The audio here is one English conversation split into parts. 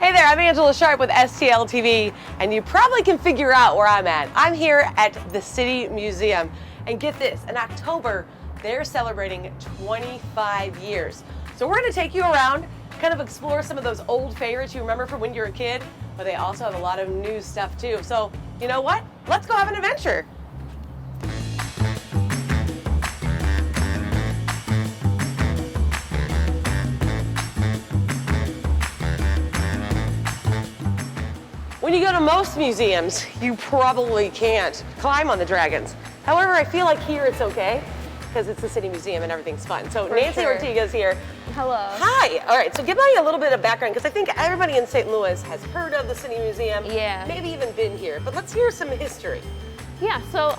Hey there, I'm Angella Sharpe with STL TV, and you probably can figure out where I'm at. I'm here at the City Museum, and get this, in October, they're celebrating 25 years. So we're gonna take you around, kind of explore some of those old favorites you remember from when you were a kid, but they also have a lot of new stuff too. So, you know what? Let's go have an adventure. When you go to most museums, you probably can't climb on the dragons. However, I feel like here it's okay, because it's the City Museum and everything's fun. So Nancy Ortega's here. Hello. Hi. All right, so give me a little bit of background, because I think everybody in St. Louis has heard of the City Museum. Yeah. Maybe even been here, but let's hear some history. Yeah, so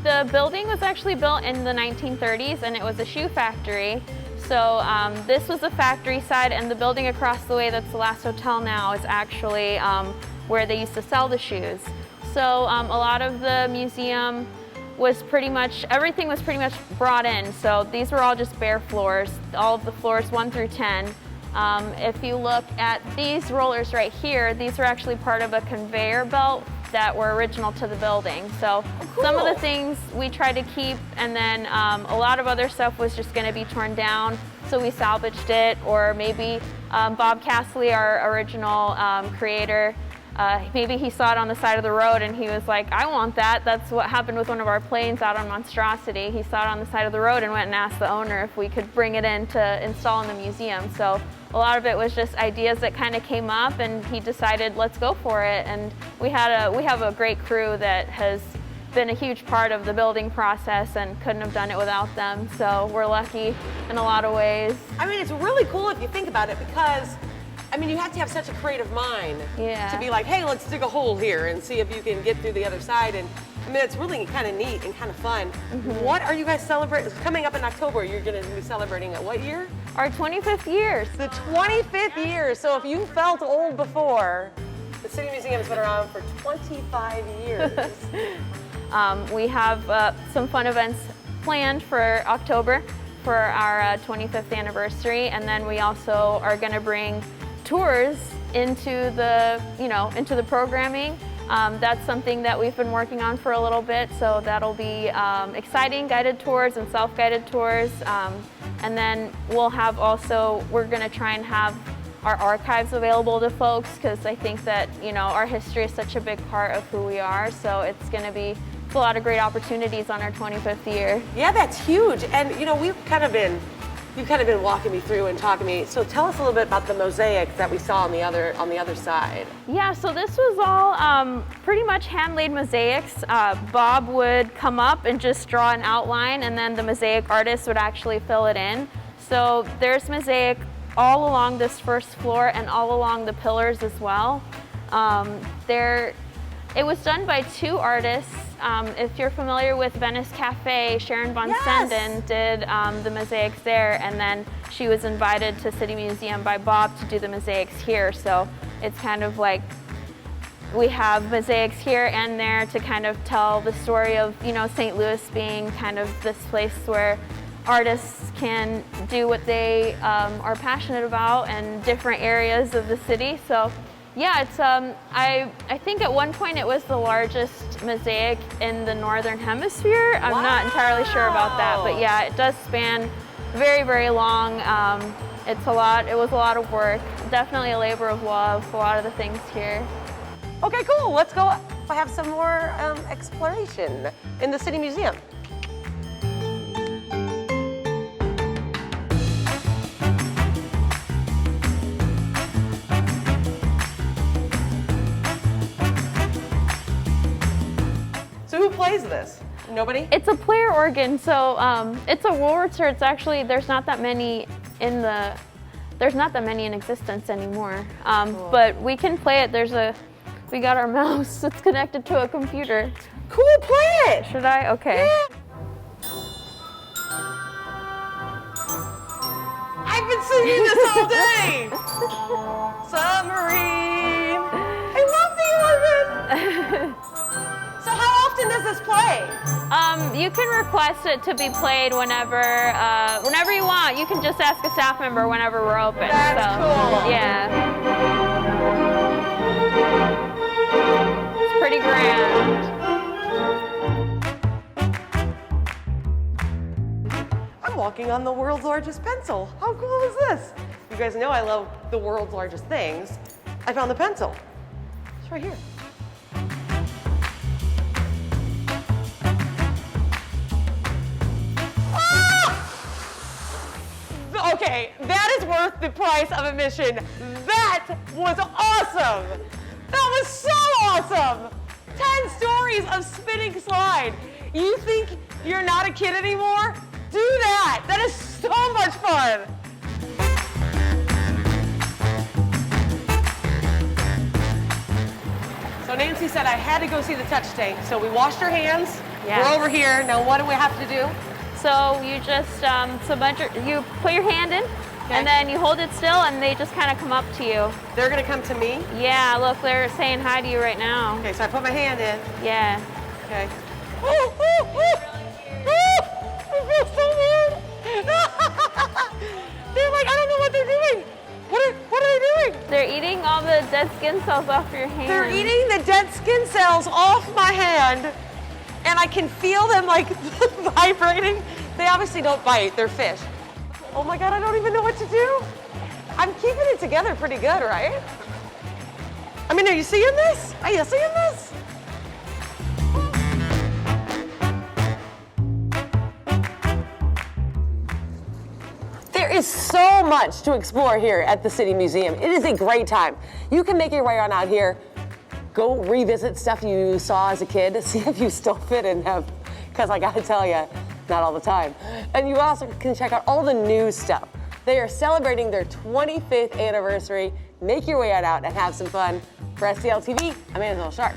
the building was actually built in the 1930s, and it was a shoe factory. So this was the factory side, and the building across the way that's the last hotel now is actually where they used to sell the shoes. So a lot of the museum was everything was pretty much brought in. So these were all just bare floors, all of the floors 1 through 10. If you look at these rollers right here, these were actually part of a conveyor belt that were original to the building. So some of the things we tried to keep, and then a lot of other stuff was just gonna be torn down, so we salvaged it. Or maybe Bob Castley, our original creator, maybe he saw it on the side of the road and he was like, I want that. That's what happened with one of our planes out on Monstrosity. He saw it on the side of the road and went and asked the owner if we could bring it in to install in the museum. So a lot of it was just ideas that kind of came up, and he decided, let's go for it. And we have a great crew that has been a huge part of the building process and couldn't have done it without them. So we're lucky in a lot of ways. I mean, it's really cool if you think about it, because I mean, you have to have such a creative mind to be like, hey, let's dig a hole here and see if you can get through the other side. And I mean, it's really kind of neat and kind of fun. What are you guys celebrating? Coming up in October, you're going to be celebrating at what year? Our 25th year. The 25th year. So if you felt old before, the City Museum's been around for 25 years. We have some fun events planned for October for our 25th anniversary, and then we also are going to bring tours into the programming. That's something that we've been working on for a little bit, so that'll be exciting guided tours and self-guided tours. And then we're going to try and have our archives available to folks, because I think that our history is such a big part of who we are. So it's going to be a lot of great opportunities on our 25th year. Yeah, that's huge. And you've kind of been walking me through and talking to me. So tell us a little bit about the mosaics that we saw on the other side. Yeah, so this was all pretty much hand-laid mosaics. Bob would come up and just draw an outline, and then the mosaic artist would actually fill it in. So there's mosaic all along this first floor and all along the pillars as well. It was done by 2 artists. If you're familiar with Venice Cafe, Sharon Von Senden did the mosaics there, and then she was invited to City Museum by Bob to do the mosaics here. So it's kind of like we have mosaics here and there to kind of tell the story of St. Louis being kind of this place where artists can do what they are passionate about, and different areas of the city. So yeah, it's I think at one point it was the largest mosaic in the Northern Hemisphere. I'm not entirely sure about that, but yeah, it does span very, very long. It was a lot of work. Definitely a labor of love, a lot of the things here. Okay, cool. Let's go have some more exploration in the City Museum. Who plays this? Nobody? It's a player organ, so it's a Wurlitzer. It's actually there's not that many in existence anymore. Cool. But we can play it. We got our mouse. It's connected to a computer. Cool, play it. Should I? Okay. Yeah. I've been singing this all day. Submarine. I love the organ. So how often does this play? You can request it to be played whenever you want. You can just ask a staff member whenever we're open. That's cool. Yeah. walking on the world's largest pencil. How cool is this? You guys know I love the world's largest things. I found the pencil. It's right here. Okay, that is worth the price of admission. That was awesome. That was so awesome. 10 stories of spinning slide. You think you're not a kid anymore? Do that. That is so much fun. So Nancy said I had to go see the touch tank. So we washed our hands. Yes. We're over here. Now what do we have to do? So you just you put your hand in, and then you hold it still, and they just kind of come up to you. They're gonna come to me? Yeah, look, they're saying hi to you right now. Okay, so I put my hand in. Yeah. Okay. I feel so weird. They're like, I don't know what they're doing. What are they doing? They're eating all the dead skin cells off your hand. They're eating the dead skin cells off my hand, and I can feel them like vibrating. They obviously don't bite, they're fish. Oh my God, I don't even know what to do. I'm keeping it together pretty good, right? I mean, are you seeing this? Are you seeing this? There is so much to explore here at the City Museum. It is a great time. You can make your way on out here. Go revisit stuff you saw as a kid, see if you still fit in them, because I gotta tell you, not all the time. And you also can check out all the new stuff. They are celebrating their 25th anniversary. Make your way on out and have some fun. For STL TV, I'm Angella Sharpe.